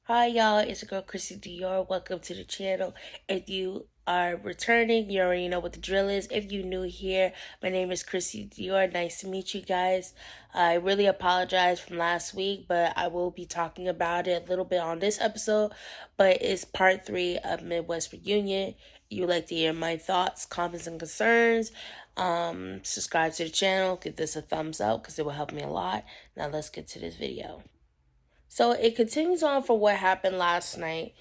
Hi y'all, it's your girl Chrissy Dior. Welcome to the channel. If you are returning, you already know what the drill is. If you're new here, my name is Chrissy Dior. Nice to meet you guys. I really apologize from last week, but I will be talking about it a little bit on this episode. But it's part 3 of Midwest Reunion. You would like to hear my thoughts, comments, and concerns. Subscribe to the channel, give this a thumbs up because it will help me a lot. Now let's get to this video. So it continues on for what happened last night.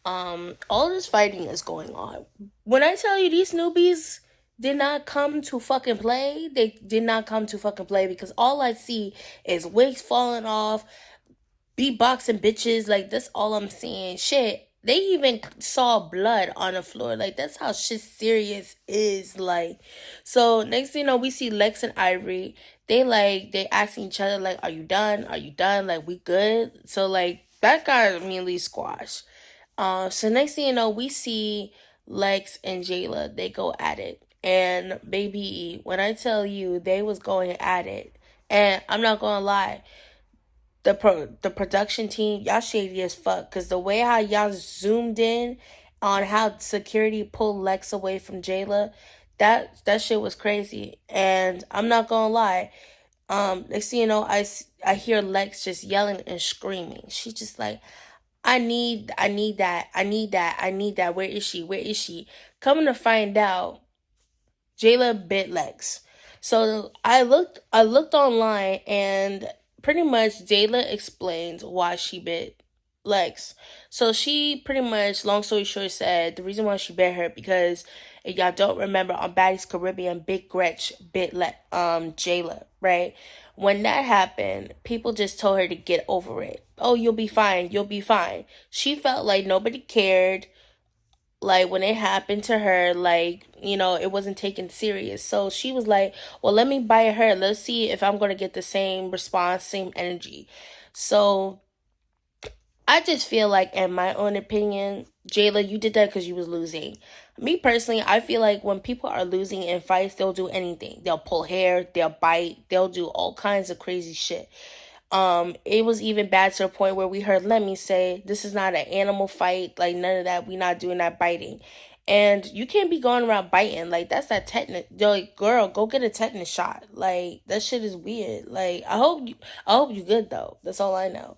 All this fighting is going on. When I tell you these newbies did not come to fucking play, they did not come to fucking play because all I see is wigs falling off, beatboxing bitches. Like, that's all I'm seeing. Shit. They even saw blood on the floor. Like, that's how shit serious is. Like, so next thing you know, we see Lex and Ivory. They asking each other, like, are you done? Are you done? Like, we good? So, like, that got immediately squashed. So next thing you know, we see Lex and Jayla. They go at it. And baby, when I tell you they was going at it, and I'm not gonna lie, the production team, y'all shady as fuck. Cause the way how y'all zoomed in on how security pulled Lex away from Jayla, that shit was crazy. And I'm not gonna lie. Next thing you know, I hear Lex just yelling and screaming. She's just like, I need that, I need that, I need that. Where is she? Where is she? Coming to find out, Jayla bit Lex. So I looked online and pretty much Jayla explained why she bit Lex. So she pretty much, long story short, said the reason why she bit her because if y'all don't remember on Baddies Caribbean, Big Gretch bit Jayla, right? When that happened, people just told her to get over it. Oh, you'll be fine, you'll be fine. She felt like nobody cared, like when it happened to her, like, it wasn't taken serious. So she was like, well, let me bite her, let's see if I'm gonna get the same response, same energy. So I just feel like, in my own opinion, Jayla, you did that because you was losing. Me personally, I feel like when people are losing in fights, they'll do anything. They'll pull hair, they'll bite, they'll do all kinds of crazy shit. It was even bad to the point where we heard Lemmy say, this is not an animal fight, like none of that, we not doing that biting. And you can't be going around biting, like that's that tetanus. Like, girl, go get a tetanus shot. Like, that shit is weird. Like, I hope you good though. That's all I know.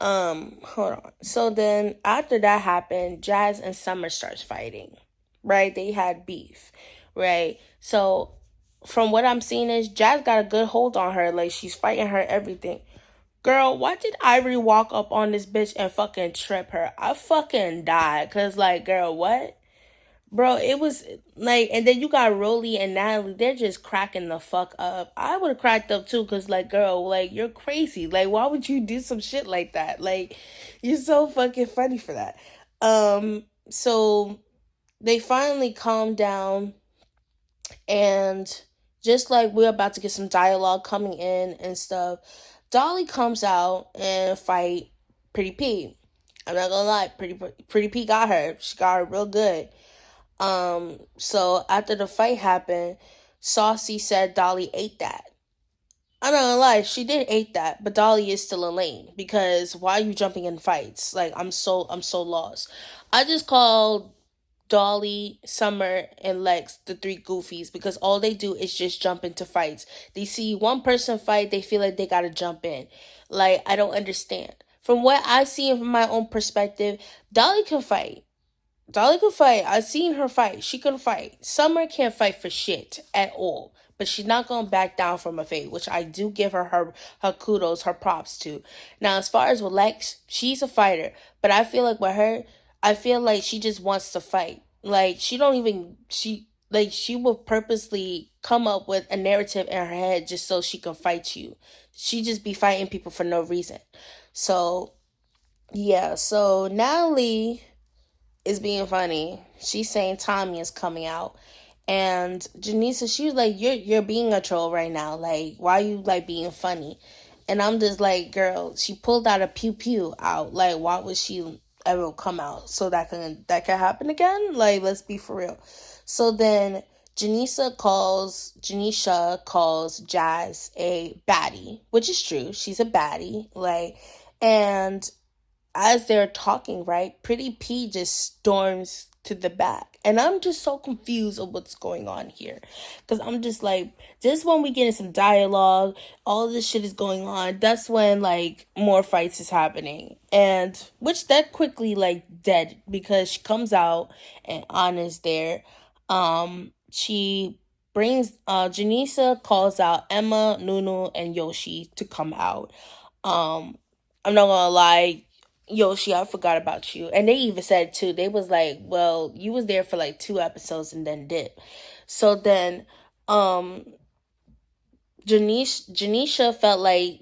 Hold on. So then after that happened, Jazz and Summer starts fighting. Right? They had beef. Right? So from what I'm seeing is Jazz got a good hold on her. Like, she's fighting her everything. Girl, why did Ivory walk up on this bitch and fucking trip her? I fucking died. Cause like, girl, what? Bro, it was like, and then you got Rolly and Natalie. They're just cracking the fuck up. I would have cracked up too, cause like, girl, like, you're crazy. Like, why would you do some shit like that? Like, you're so fucking funny for that. So they finally calmed down, and just like we're about to get some dialogue coming in and stuff, Dolly comes out and fight Pretty P. I'm not gonna lie, Pretty P got her. She got her real good. So after the fight happened, Saucy said Dolly ate that. I'm not gonna lie, she did ate that, but Dolly is still a lane because why are you jumping in fights? Like, I'm so lost. I just called Dolly, Summer, and Lex the three goofies because all they do is just jump into fights. They see one person fight, they feel like they gotta jump in. Like, I don't understand. From what I see from my own perspective, Dolly can fight. Dolly can fight. I've seen her fight. She can fight. Summer can't fight for shit at all. But she's not going to back down from a fate, which I do give her kudos, her props to. Now, as far as with Lex, she's a fighter. But I feel like with her, I feel like she just wants to fight. Like, she will purposely come up with a narrative in her head just so she can fight you. She just be fighting people for no reason. So, yeah. So, Natalie is being funny. She's saying Tommy is coming out. And Janisa, she was like, you're being a troll right now. Like, why are you like being funny? And I'm just like, girl, she pulled out a pew pew out. Like, why would she ever come out? So that can happen again? Like, let's be for real. So then Janisha calls Jazz a baddie, which is true. She's a baddie. Like, and as they're talking, right, Pretty P just storms to the back. And I'm just so confused of what's going on here. Because I'm just like, just when we get in some dialogue, all this shit is going on, that's when, like, more fights is happening. And, which that quickly, like, dead. Because she comes out and Anna's there. She brings, Janisa calls out Emma, Nunu, and Yoshi to come out. Um, I'm not gonna lie, Yoshi, I forgot about you. And they even said too, they was like, well, you was there for like 2 episodes and then did. So then um Janisha felt like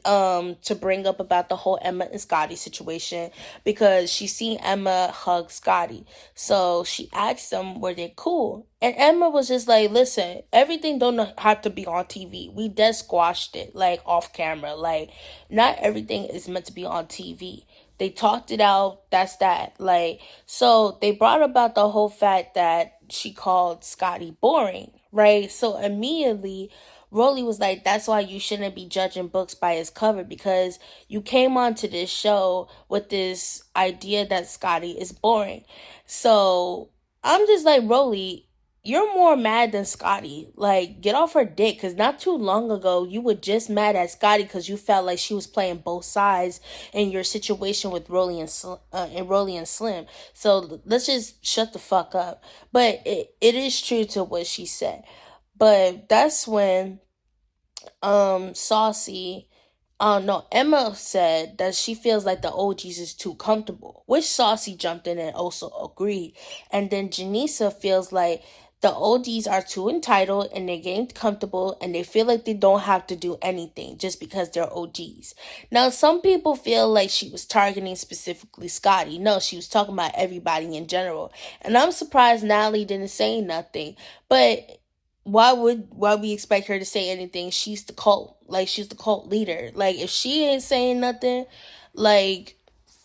to bring up about the whole Emma and Scotty situation because she seen Emma hug Scotty. So she asked them were they cool. And Emma was just like, listen, everything don't have to be on TV. We dead squashed it like off camera. Like not everything is meant to be on TV. They talked it out. That's that. Like, so they brought about the whole fact that she called Scotty boring, right? So immediately Rolly was like, that's why you shouldn't be judging books by its cover because you came onto this show with this idea that Scotty is boring. So I'm just like, Rolly, you're more mad than Scotty. Like, get off her dick. Because not too long ago, you were just mad at Scotty because you felt like she was playing both sides in your situation with Rolly and Slim. So let's just shut the fuck up. But it is true to what she said. But that's when Saucy no, Emma said that she feels like the OGs is too comfortable, which Saucy jumped in and also agreed. And then Janisa feels like the OGs are too entitled and they're getting comfortable and they feel like they don't have to do anything just because they're OGs. Now, some people feel like she was targeting specifically Scotty. No, she was talking about everybody in general. And I'm surprised Natalie didn't say nothing. But why we expect her to say anything? She's the cult. Like she's the cult leader. Like if she ain't saying nothing, like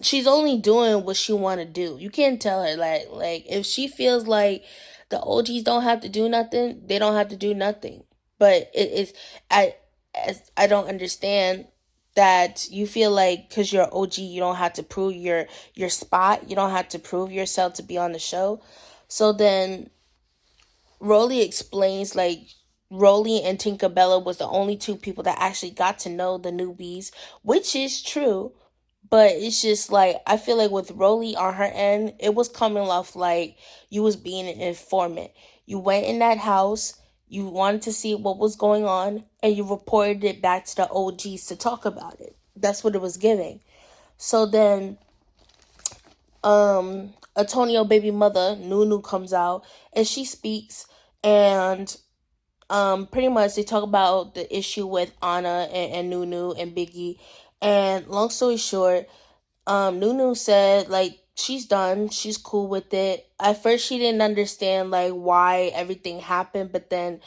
she's only doing what she want to do. You can't tell her like if she feels like the OGs don't have to do nothing, they don't have to do nothing. But it's I don't understand that you feel like because you're OG you don't have to prove your spot. You don't have to prove yourself to be on the show. So then Rolly explains like Rolly and Tinkerbella was the only two people that actually got to know the newbies, which is true. But it's just like I feel like with Rolly on her end, it was coming off like you was being an informant. You went in that house, you wanted to see what was going on, and you reported it back to the OGs to talk about it. That's what it was giving. So then Antonio baby mother Nunu comes out and she speaks and pretty much they talk about the issue with Anna and Nunu and Biggie. And long story short, Nunu said like she's done, she's cool with it. At first she didn't understand like why everything happened, but then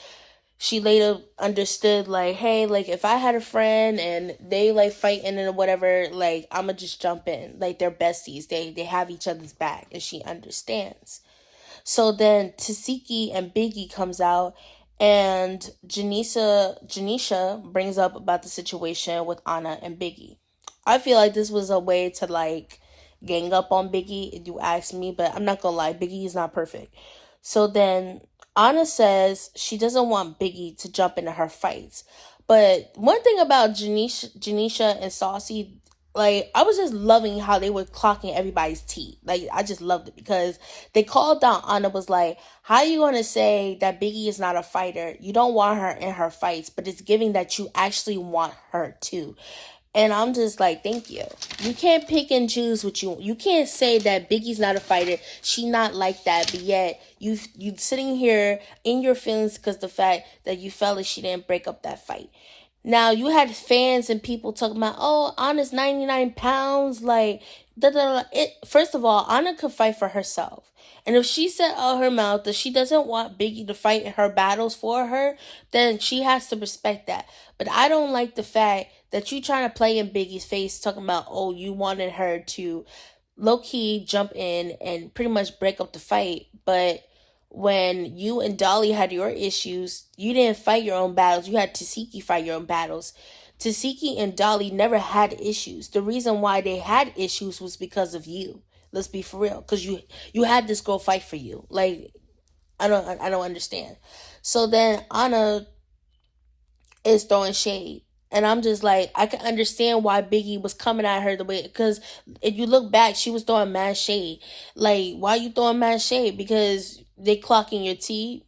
she later understood like, hey, like if I had a friend and they like fighting and whatever, like I'ma just jump in. Like they're besties. They have each other's back and she understands. So then Tasiki and Biggie comes out and Janisha brings up about the situation with Anna and Biggie. I feel like this was a way to like gang up on Biggie if you ask me, but I'm not gonna lie, Biggie is not perfect. So then Anna says she doesn't want Biggie to jump into her fights. But one thing about Janisha and Saucy, like I was just loving how they were clocking everybody's teeth. Like I just loved it because they called down Anna was like, how you gonna say that Biggie is not a fighter? You don't want her in her fights, but it's giving that you actually want her too. And I'm just like, thank you. You can't pick and choose what you can't say that Biggie's not a fighter. She not like that, but yet you sitting here in your feelings because the fact that you felt like she didn't break up that fight. Now you had fans and people talking about, oh, Anna's 99 pounds, like da da da. It first of all, Anna could fight for herself. And if she said out her mouth that she doesn't want Biggie to fight in her battles for her, then she has to respect that. But I don't like the fact that you trying to play in Biggie's face talking about, oh, you wanted her to low-key jump in and pretty much break up the fight. But when you and Dolly had your issues, you didn't fight your own battles. You had Tasiki fight your own battles. Tasiki and Dolly never had issues. The reason why they had issues was because of you. Let's be for real, because you had this girl fight for you. Like, I don't understand. So then Anna is throwing shade. And I'm just like, I can understand why Biggie was coming at her the way, because if you look back, she was throwing mad shade. Like, why you throwing mad shade? Because they clocking your tea?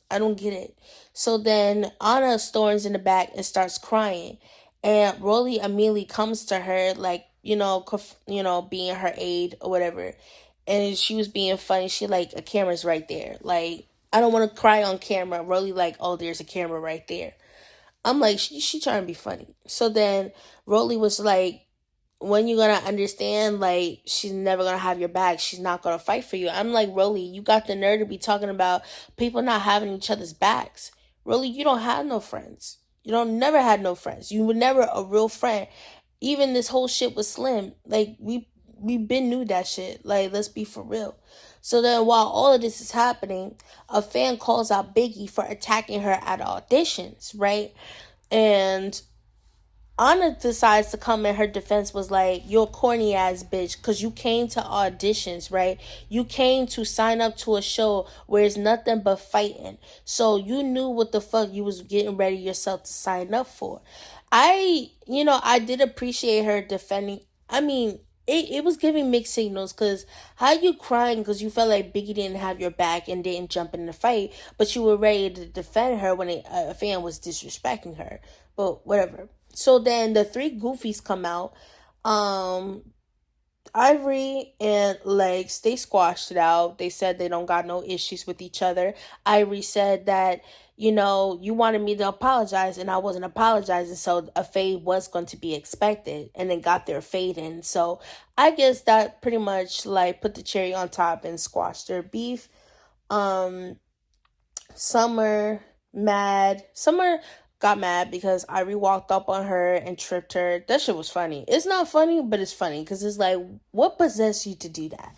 I don't get it. So then Anna storms in the back and starts crying. And Rolly immediately comes to her, like, being her aide or whatever. And she was being funny. She like, a camera's right there. Like, I don't want to cry on camera. Rolly like, oh, there's a camera right there. I'm like, she trying to be funny. So then Rolly was like, when you gonna understand, like, she's never gonna have your back. She's not gonna fight for you. I'm like, Rolly, you got the nerve to be talking about people not having each other's backs. Rolly, you don't have no friends. You don't never had no friends. You were never a real friend. Even this whole shit with Slim, like, we been knew that shit. Like, let's be for real. So then while all of this is happening, a fan calls out Biggie for attacking her at auditions, right? And Anna decides to come in her defense, was like, you're a corny ass bitch, because you came to auditions, right? You came to sign up to a show where it's nothing but fighting. So you knew what the fuck you was getting ready yourself to sign up for. I did appreciate her defending. I mean, it was giving mixed signals, because how you crying because you felt like Biggie didn't have your back and didn't jump in the fight, but you were ready to defend her when a fan was disrespecting her. But whatever. So then the three goofies come out. Um, Ivory and Legs, they squashed it out. They said they don't got no issues with each other. Ivory said that, you wanted me to apologize and I wasn't apologizing, so a fade was going to be expected, and then got their fade in. So I guess that pretty much like put the cherry on top and squashed their beef. Um, Summer got mad because Ivory walked up on her and tripped her. That shit was funny. It's not funny, but it's funny because it's like, what possessed you to do that?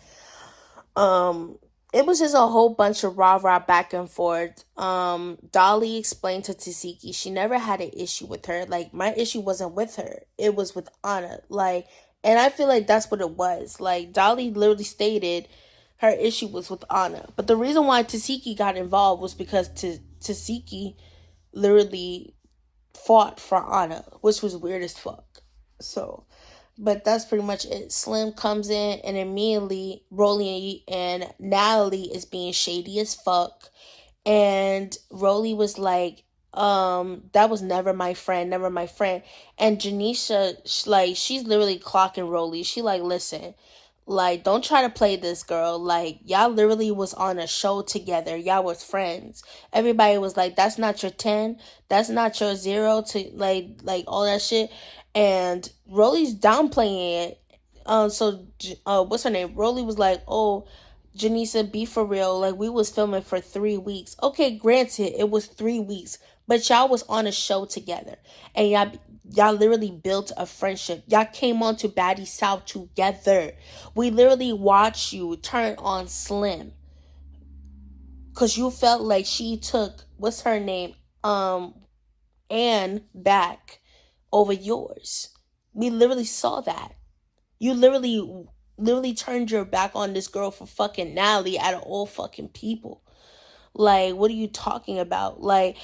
Um, it was just a whole bunch of rah rah back and forth. Dolly explained to Tasiki she never had an issue with her. Like, my issue wasn't with her; it was with Anna. Like, and I feel like that's what it was. Like, Dolly literally stated her issue was with Anna, but the reason why Tasiki got involved was because Tasiki literally fought for Anna, which was weird as fuck. So, but that's pretty much it. Slim comes in and immediately Rolly and Natalie is being shady as fuck. And Rolly was like, that was never my friend, never my friend. And Janisha, like, she's literally clocking Rolly. She like, listen, like, don't try to play this, girl. Like, y'all literally was on a show together. Y'all was friends. Everybody was like, that's not your 10. That's not your 0 to, like all that shit. And Rolly's downplaying it. What's her name? Rolly was like, oh, Janisa, be for real. Like, we was filming for 3 weeks. Okay, granted, it was 3 weeks. But y'all was on a show together. And y'all literally built a friendship. Y'all came on to Baddies South together. We literally watched you turn on Slim. Because you felt like she took, what's her name? Anne back over yours. We literally saw that. You literally turned your back on this girl for fucking Natalie out of all fucking people. Like, what are you talking about? Like,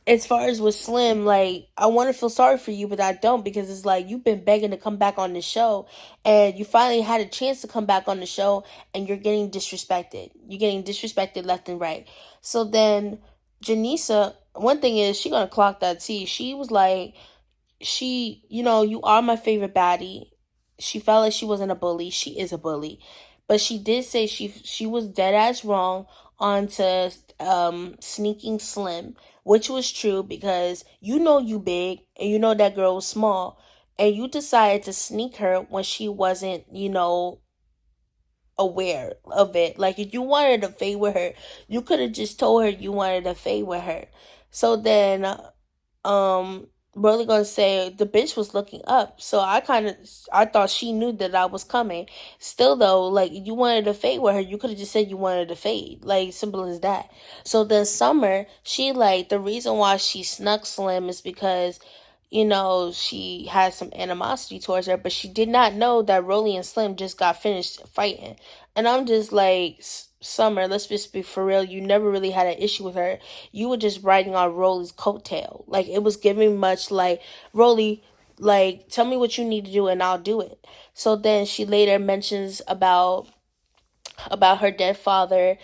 as far as with Slim, like, I want to feel sorry for you, but I don't, because it's like, you've been begging to come back on the show, and you finally had a chance to come back on the show, and you're getting disrespected. You're getting disrespected left and right. So then, Janisa, one thing is, she gonna clock that T. She was like, you are my favorite baddie. She felt like she wasn't a bully. She is a bully. But she did say she was dead ass wrong onto sneaking Slim, which was true, because you big and you know that girl was small, and you decided to sneak her when she wasn't, aware of it. Like, if you wanted to fade with her, you could have just told her you wanted to fade with her. So then really gonna say the bitch was looking up. So I thought she knew that I was coming. Still though, like, you wanted to fade with her, you could have just said you wanted to fade. Like, simple as that. So then Summer, she like, the reason why she snuck Slim is because, she had some animosity towards her, but she did not know that Rolly and Slim just got finished fighting. And I'm just like, Summer, let's just be for real. You never really had an issue with her. You were just riding on Rolly's coattail. Like, it was giving much like, Rolly, like, tell me what you need to do and I'll do it. So then she later mentions about her dead father.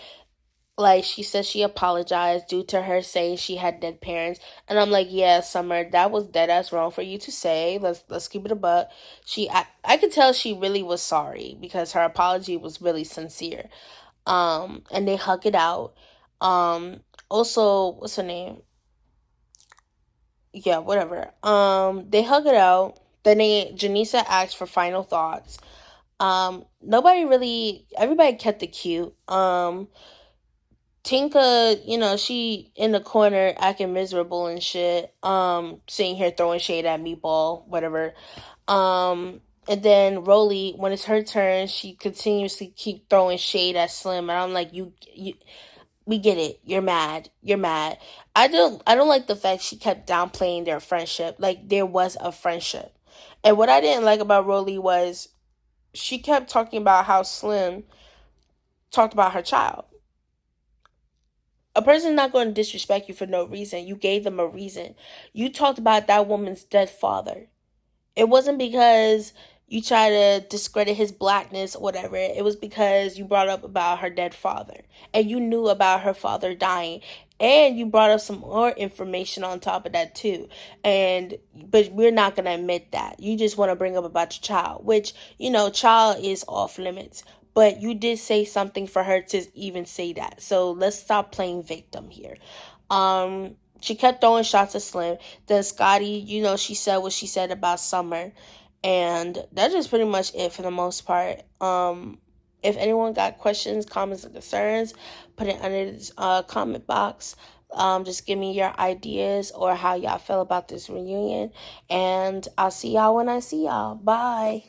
Like, she says she apologized due to her saying she had dead parents. And I'm like, yeah, Summer, that was dead ass wrong for you to say. Let's keep it a buck. I could tell she really was sorry because her apology was really sincere. And they hug it out. Um, Also, what's her name? Yeah, whatever. They hug it out. Then Janisa asks for final thoughts. Everybody kept it cute. Tinka, she in the corner acting miserable and shit. Sitting here throwing shade at Meatball, whatever. And then Rolly, when it's her turn, she continuously keep throwing shade at Slim, and I'm like, you, we get it. You're mad. You're mad. I don't like the fact she kept downplaying their friendship. Like, there was a friendship. And what I didn't like about Rolly was she kept talking about how Slim talked about her child. A person's not going to disrespect you for no reason. You gave them a reason. You talked about that woman's dead father. It wasn't because you try to discredit his blackness or whatever. It was because you brought up about her dead father. And you knew about her father dying. And you brought up some more information on top of that too. But we're not gonna admit that. You just want to bring up about your child, which, child is off limits. But you did say something for her to even say that. So let's stop playing victim here. She kept throwing shots at Slim. Then Scotty, she said what she said about Summer. And that's just pretty much it for the most part. If anyone got questions, comments, or concerns, put it under this comment box. Just give me your ideas or how y'all feel about this reunion. And I'll see y'all when I see y'all. Bye.